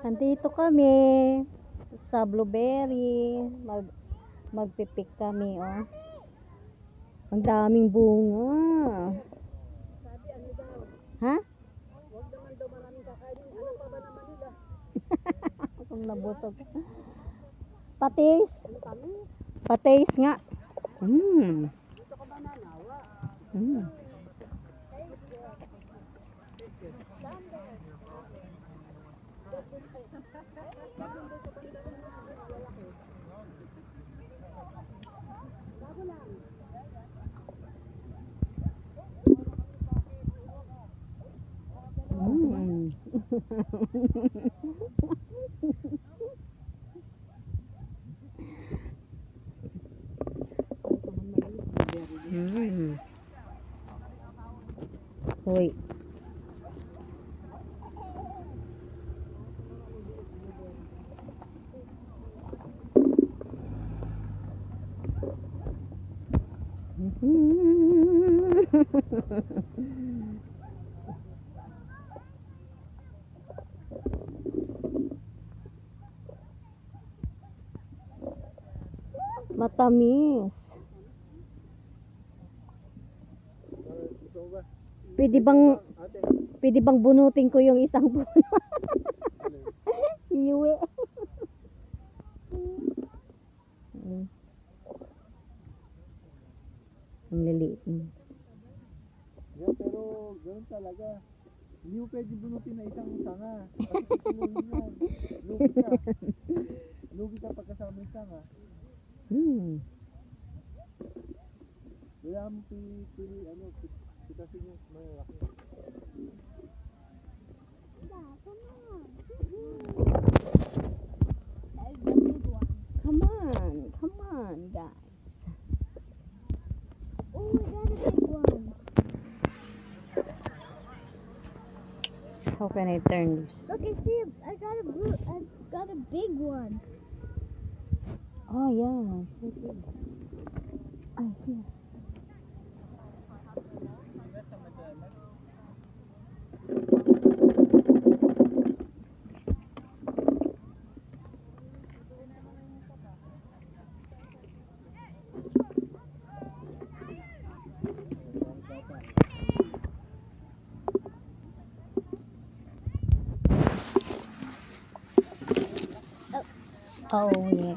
Nandito kami sa blueberry. Magpipik kami, oh. Ang daming bunga. Sabi ano daw? Ha? Huwag naman daw maraming kakainin. Ano pa ba naman nila? Kung nabusog. Patis. Ano kami? Patis nga. Gusto ko banana. Hoy. Matamis. Pwede bang bunutin ko yung isang puno? Iuwi. Ang liliit. Yeah, pero ganoon talaga. Hindi mo pwede bunutin na isang sanga. Kasi tutulungin yan. Lugi ka. Lugi ka pagkasama yung sanga. Kaya mo pitasin yung malaki. Come on, guys. Oh, I got a big one. How can I turn this? Look, I got a big one. Oh, yeah. Ay, here. Oh, yeah.